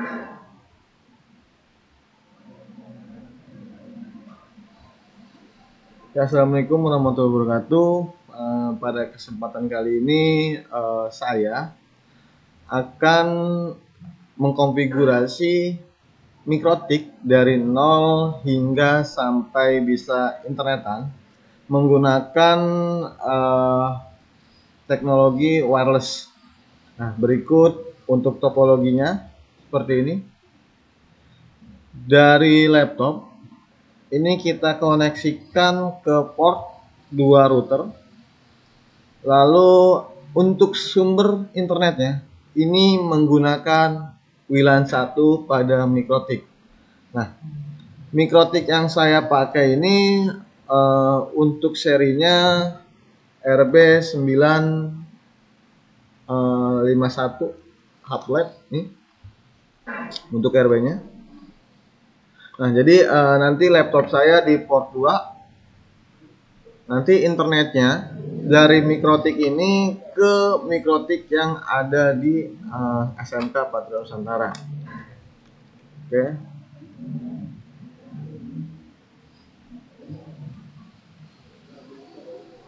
Ya, Assalamualaikum warahmatullahi wabarakatuh. Pada kesempatan kali ini saya akan mengkonfigurasi mikrotik dari 0 hingga sampai bisa internetan menggunakan teknologi wireless. Nah, berikut untuk topologinya seperti ini. Dari laptop ini kita koneksikan ke port 2 router. Lalu untuk sumber internetnya ini menggunakan WLAN 1 pada mikrotik. Nah, mikrotik yang saya pakai ini untuk serinya RB951 Hublab nih untuk RB-nya. Nah, jadi nanti laptop saya di port 2. Nanti internetnya dari mikrotik ini ke mikrotik yang ada di SMK Patria Nusantara. Oke.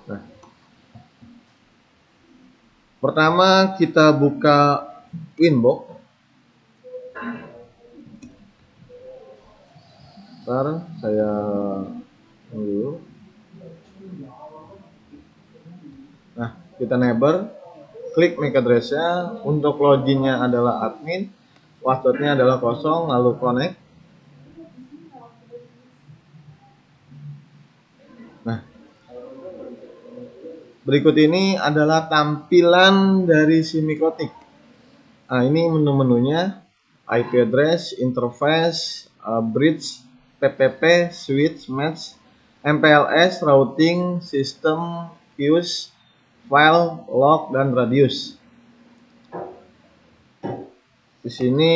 Nah, pertama kita buka Winbox. Ntar saya dulu. Nah, kita neighbor, klik MAC address-nya. Untuk loginnya adalah admin, passwordnya adalah 0, lalu connect. Nah, berikut ini adalah tampilan dari si mikrotik. Nah, ini menu-menunya: IP address, interface, bridge, PPP, switch, match, MPLS, routing, system, queues, file, log, dan radius. Di sini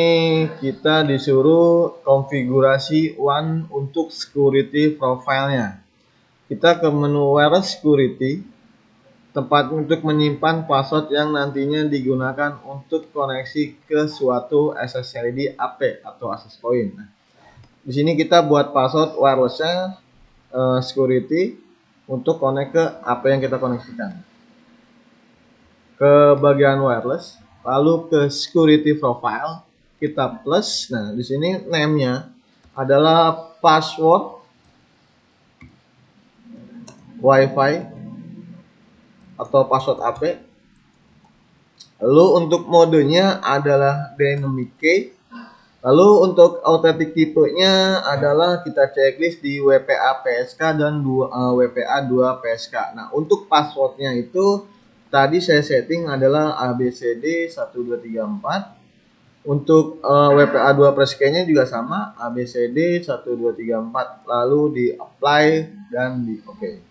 kita disuruh konfigurasi WAN untuk security profile-nya. Kita ke menu wireless security, tempat untuk menyimpan password yang nantinya digunakan untuk koneksi ke suatu SSID AP atau access point. Nah, di sini kita buat password wirelessnya security untuk connect ke AP yang kita koneksikan. Ke bagian wireless, lalu ke security profile, kita plus. Nah, di sini name-nya adalah password WiFi atau password AP. Lalu untuk modenya adalah dynamic key. Lalu untuk authentic tipenya adalah kita checklist di WPA PSK dan WPA 2 PSK. Nah, untuk passwordnya itu tadi saya setting adalah ABCD 1234. Untuk WPA 2 PSK-nya juga sama, ABCD 1234. Lalu di apply dan di oke.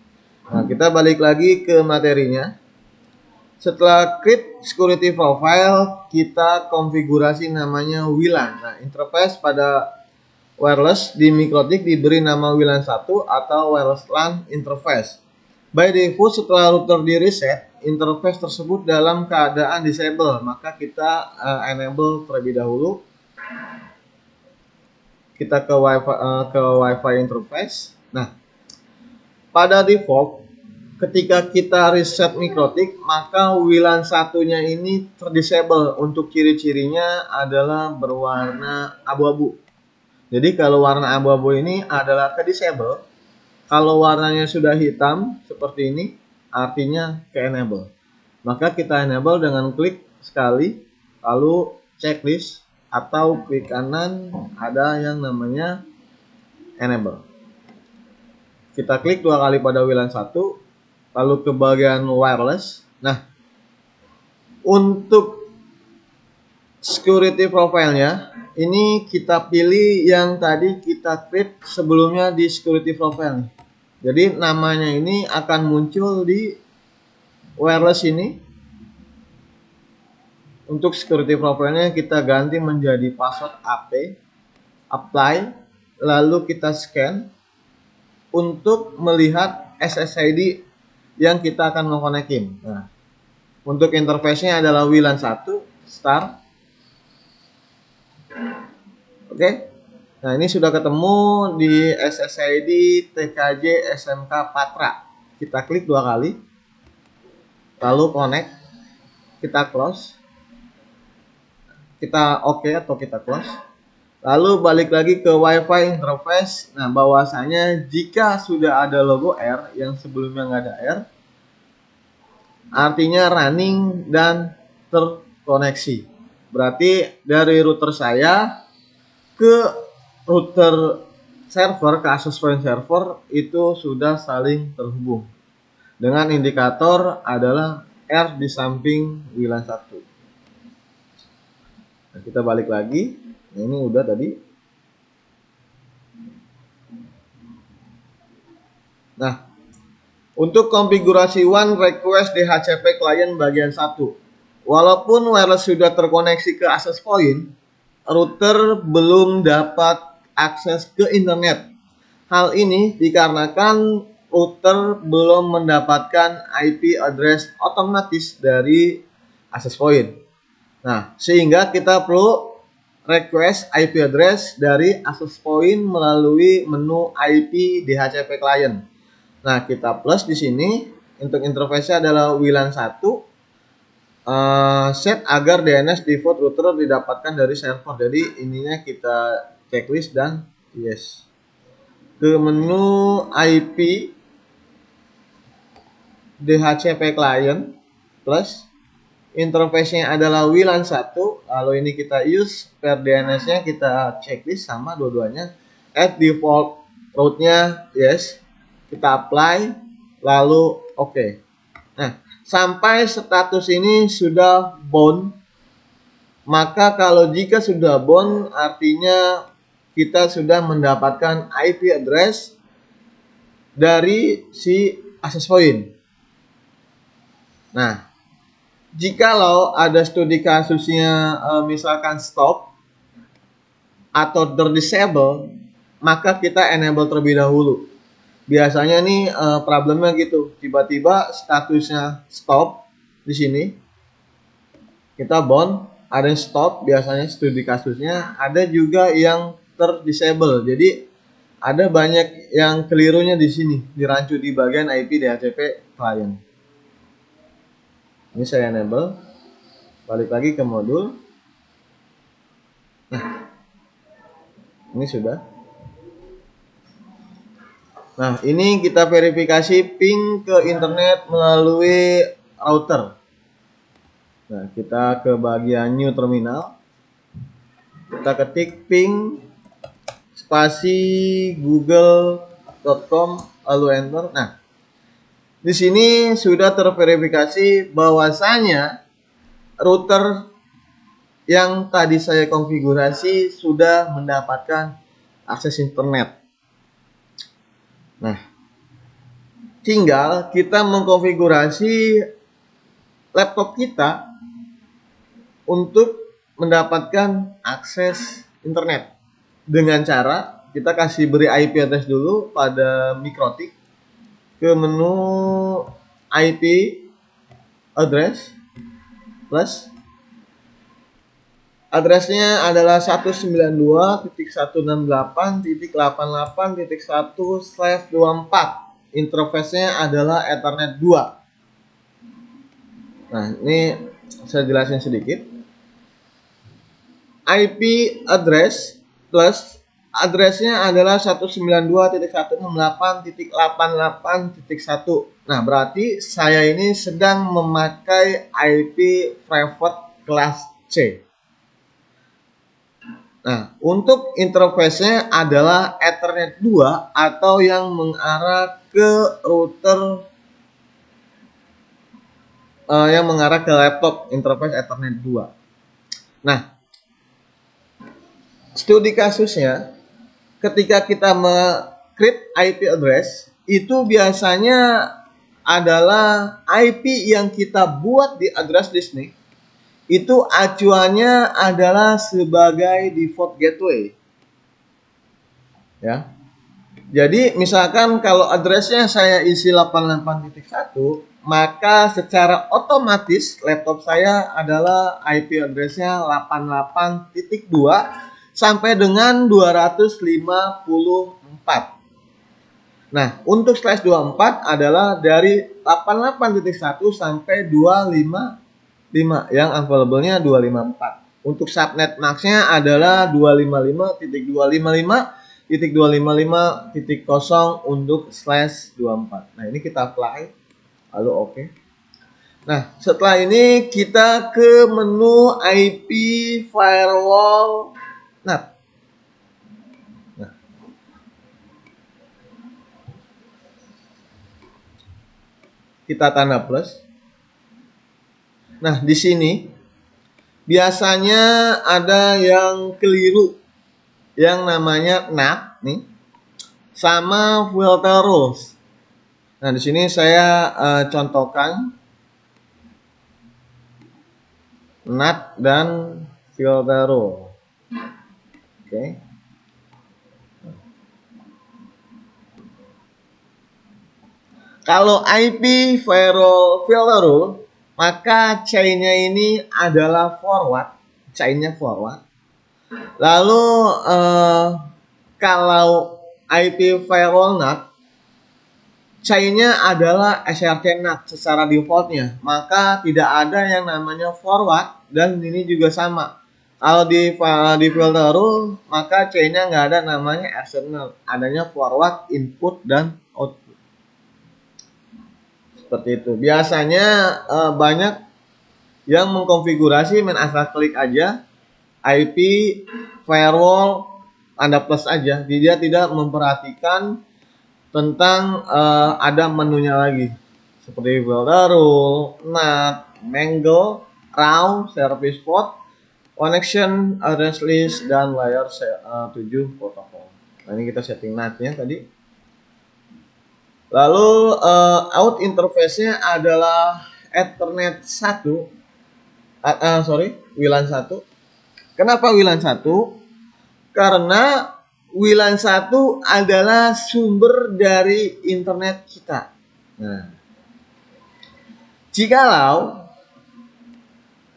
Nah, kita balik lagi ke materinya. Setelah create security profile, kita konfigurasi namanya WLAN. Nah, interface pada wireless di mikrotik diberi nama WLAN 1 atau wireless LAN interface. By default, setelah router di reset, interface tersebut dalam keadaan disable, maka kita enable terlebih dahulu. Kita ke Wi-Fi interface. Nah, pada default ketika kita reset mikrotik, maka WLAN satunya ini terdisable. Untuk ciri-cirinya adalah berwarna abu-abu. Jadi kalau warna abu-abu ini adalah ke disable. Kalau warnanya sudah hitam seperti ini, artinya ke enable. Maka kita enable dengan klik sekali, lalu checklist, atau klik kanan ada yang namanya enable. Kita klik 2 kali pada WLAN 1, lalu ke bagian wireless. Nah, untuk security profile-nya ini kita pilih yang tadi kita create sebelumnya di security profile. Jadi namanya ini akan muncul di wireless ini. Untuk security profile-nya kita ganti menjadi password AP, apply, lalu kita scan untuk melihat SSID yang kita akan nge-connect-in. Nah, untuk interface-nya adalah WLAN 1 start. Oke. Nah, ini sudah ketemu di SSID TKJ SMK Patra. Kita klik 2 kali. Lalu connect. Kita close. Kita oke atau kita close. Lalu balik lagi ke WiFi interface. Nah, bahwasanya jika sudah ada logo R yang sebelumnya nggak ada R, artinya running dan terkoneksi. Berarti dari router saya ke router server, ke access point server itu sudah saling terhubung. Dengan indikator adalah R di samping WLAN 1. Nah, kita balik lagi. Nah, ini udah tadi. Nah, untuk konfigurasi One Request DHCP Client bagian 1. Walaupun wireless sudah terkoneksi ke access point, router belum dapat akses ke internet. Hal ini dikarenakan router belum mendapatkan IP address otomatis dari access point. Nah, sehingga kita perlu request IP address dari access point melalui menu IP DHCP client. Nah, kita plus di sini untuk interface-nya adalah WLAN 1. Set agar DNS default router didapatkan dari server. Jadi ininya kita checklist dan yes. Ke menu IP DHCP client plus interface-nya adalah WLAN 1. Lalu ini kita use per DNS-nya kita checklist sama dua-duanya. Add default route-nya yes. Kita apply lalu oke. Nah, sampai status ini sudah bound. Maka kalau jika sudah bound artinya kita sudah mendapatkan IP address dari si access point. Nah, jikalau ada studi kasusnya misalkan stop atau terdisable, maka kita enable terlebih dahulu. Biasanya nih problemnya gitu, tiba-tiba statusnya stop di sini, kita bound, ada yang stop biasanya studi kasusnya, ada juga yang terdisable. Jadi ada banyak yang kelirunya di sini, dirancu di bagian IP DHCP client. Ini saya enable, balik lagi ke modul. Nah, ini sudah. Nah, ini kita verifikasi ping ke internet melalui router. Nah, kita ke bagian new terminal. Kita ketik ping spasi google.com lalu enter. Nah, di sini sudah terverifikasi bahwasanya router yang tadi saya konfigurasi sudah mendapatkan akses internet. Nah, tinggal kita mengkonfigurasi laptop kita untuk mendapatkan akses internet dengan cara kita kasih beri IP address dulu pada Mikrotik ke menu IP address plus addressnya adalah 192.168.88.1/24. Interface-nya adalah Ethernet 2. Nah, ini saya jelasin sedikit. IP address plus addressnya adalah 192.168.88.1. Nah, berarti saya ini sedang memakai IP private kelas C. Nah, untuk interface-nya adalah Ethernet 2 atau yang mengarah ke router yang mengarah ke laptop, interface Ethernet 2. Nah, studi kasusnya ketika kita create IP address itu biasanya adalah IP yang kita buat di address list nih. Itu acuannya adalah sebagai default gateway. Ya. Jadi misalkan kalau addressnya saya isi 88.1, maka secara otomatis laptop saya adalah IP addressnya 88.2 sampai dengan 254. Nah, untuk slash 24 adalah dari 88.1 sampai 255 yang available-nya 254. Untuk subnet max-nya adalah 255.255.255.0 untuk slash 24. Nah, ini kita apply. Lalu oke. Nah, setelah ini kita ke menu IP firewall NAT. Nah, kita tanda plus. Nah, di sini biasanya ada yang keliru yang namanya NAT nih sama filter rules. Nah, di sini saya contohkan NAT dan filter rule. Oke. Kalau IP firewall filter rule, maka chain-nya ini adalah forward, chain-nya forward. Lalu kalau IP firewall NAT, chain-nya adalah SRC NAT secara defaultnya, maka tidak ada yang namanya forward, dan ini juga sama. Kalau di filter rule, maka chain-nya nggak ada namanya external, adanya forward, input, dan output. Seperti itu. Biasanya banyak yang mengkonfigurasi main asal klik aja IP firewall tanda plus aja. Dia tidak memperhatikan tentang ada menunya lagi. Seperti filter rule, NAT, Mangle, RAW, service port, connection address list, dan layer 7 protokol. Nah, ini kita setting NAT-nya tadi. Lalu out interface-nya adalah Ethernet 1. WLAN 1. Kenapa WLAN 1? Karena WLAN 1 adalah sumber dari internet kita. Nah, jikalau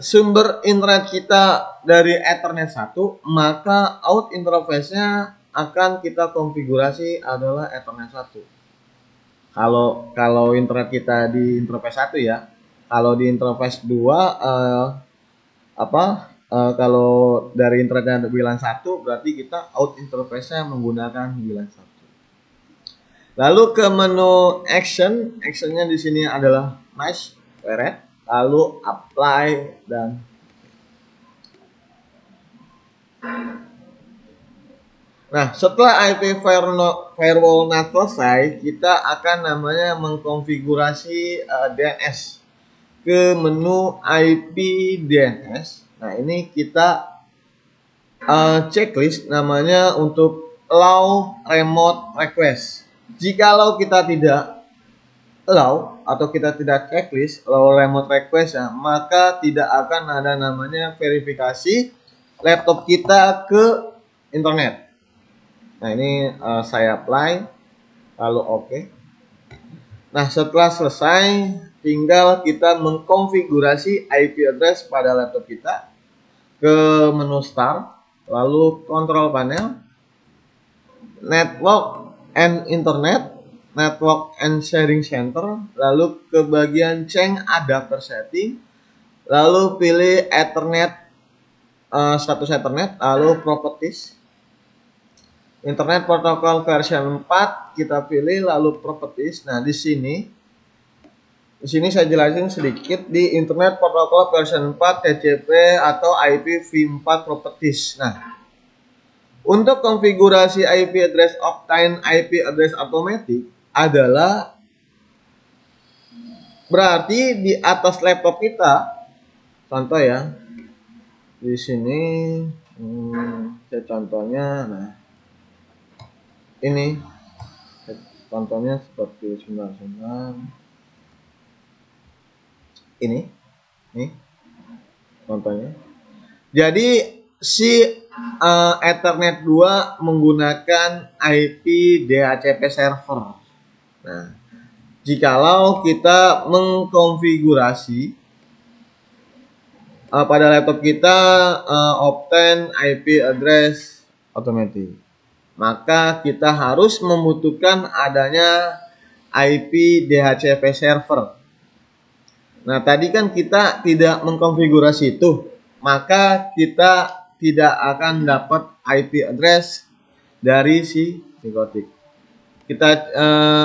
sumber internet kita dari Ethernet 1, maka out interface-nya akan kita konfigurasi adalah Ethernet 1. Kalau internet kita di interface 1 ya. Kalau di interface 2 kalau dari internetnya WLAN 1 berarti kita out interface-nya menggunakan WLAN 1. Lalu ke menu actionnya di sini adalah nice, red, lalu apply dan nah, setelah IP firewall NAT selesai, kita akan namanya mengkonfigurasi DNS ke menu IP DNS. Nah, ini kita checklist namanya untuk allow remote request. Jikalau kita tidak allow atau kita tidak checklist allow remote request ya, maka tidak akan ada namanya verifikasi laptop kita ke internet. Nah, ini saya apply lalu oke. Nah, setelah selesai tinggal kita mengkonfigurasi IP address pada laptop kita ke menu start, lalu control panel, network and internet, network and sharing center, lalu ke bagian change adapter setting, lalu pilih Ethernet, status Ethernet, lalu properties. Internet protokol version 4 kita pilih lalu properties. Nah, di sini saya jelasin sedikit di Internet protokol version 4 TCP atau IPv4 properties. Nah, untuk konfigurasi IP address obtain IP address automatic adalah berarti di atas laptop kita. Contoh ya. Di sini saya contohnya nah ini contohnya seperti 99 ini contohnya. Jadi si Ethernet 2 menggunakan IP DHCP server. Nah, jikalau kita mengkonfigurasi pada laptop kita obtain IP address automatic. Maka kita harus membutuhkan adanya IP DHCP server. Nah, tadi kan kita tidak mengkonfigurasi itu, maka kita tidak akan dapat IP address dari si Mikrotik. Kita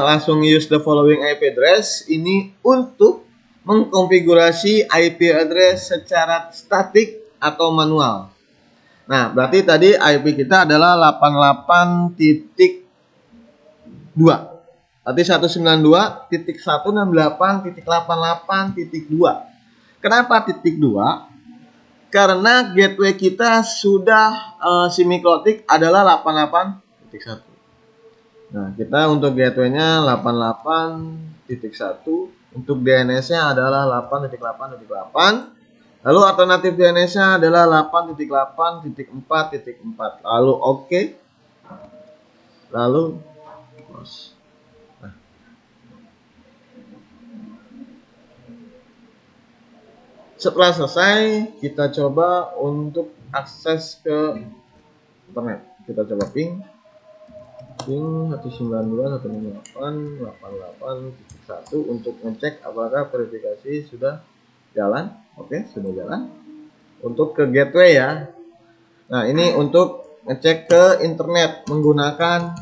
langsung use the following IP address ini untuk mengkonfigurasi IP address secara statik atau manual. Nah, berarti tadi IP kita adalah 88.2. Berarti 192.168.88.2. Kenapa titik 2? Karena gateway kita sudah si Mikrotik adalah 88.1. Nah, kita untuk gateway-nya 88.1, untuk DNS-nya adalah 8.8.8. Lalu alternatif DNS-nya adalah 8.8.4.4. Lalu oke. Lalu close. Nah. Setelah selesai, kita coba untuk akses ke internet. Kita coba ping 192.168.88.1 untuk ngecek apakah verifikasi sudah jalan. Oke, sudah jalan. Untuk ke gateway ya. Nah, ini untuk ngecek ke internet menggunakan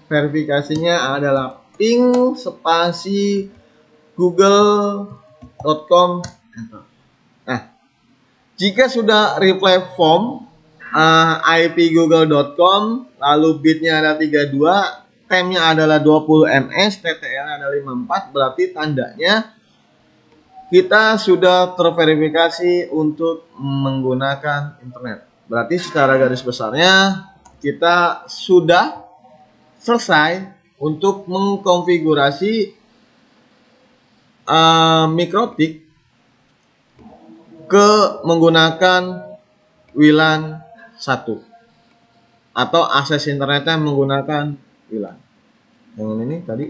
verifikasinya adalah ping spasi google.com. Nah, jika sudah reply form IP google.com, lalu bitnya ada 32, time-nya adalah 20 ms, TTL adalah 54, berarti tandanya kita sudah terverifikasi untuk menggunakan internet. Berarti secara garis besarnya kita sudah selesai untuk mengkonfigurasi Mikrotik ke menggunakan WLAN 1 atau akses internetnya menggunakan WLAN. Yang ini tadi.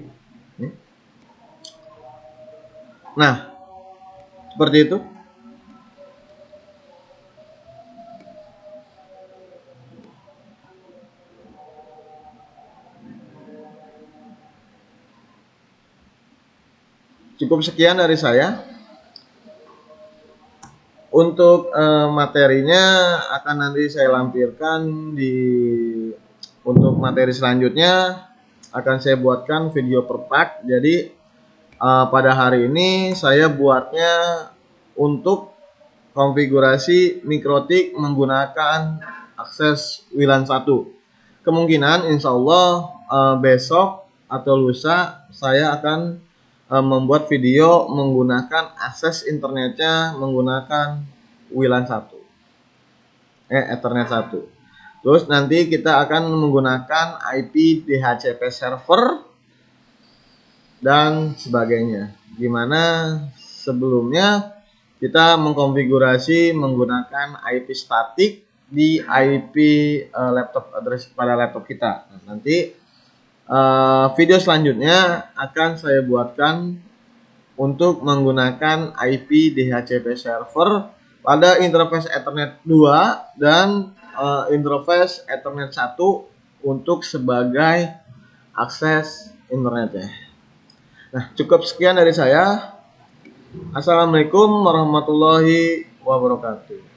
Nah, seperti itu. Cukup sekian dari saya. Untuk materinya akan nanti saya lampirkan untuk materi selanjutnya akan saya buatkan video per part. Jadi pada hari ini saya buatnya untuk konfigurasi Mikrotik menggunakan akses WLAN 1. Kemungkinan insya Allah besok atau lusa saya akan membuat video menggunakan akses internetnya menggunakan WLAN 1. Ethernet 1. Terus nanti kita akan menggunakan IP DHCP server dan sebagainya. Gimana sebelumnya kita mengkonfigurasi menggunakan IP statik di IP laptop address pada laptop kita. Nah, nanti video selanjutnya akan saya buatkan untuk menggunakan IP DHCP server pada interface Ethernet 2 dan interface Ethernet 1 untuk sebagai akses internetnya. Nah, cukup sekian dari saya. Assalamualaikum warahmatullahi wabarakatuh.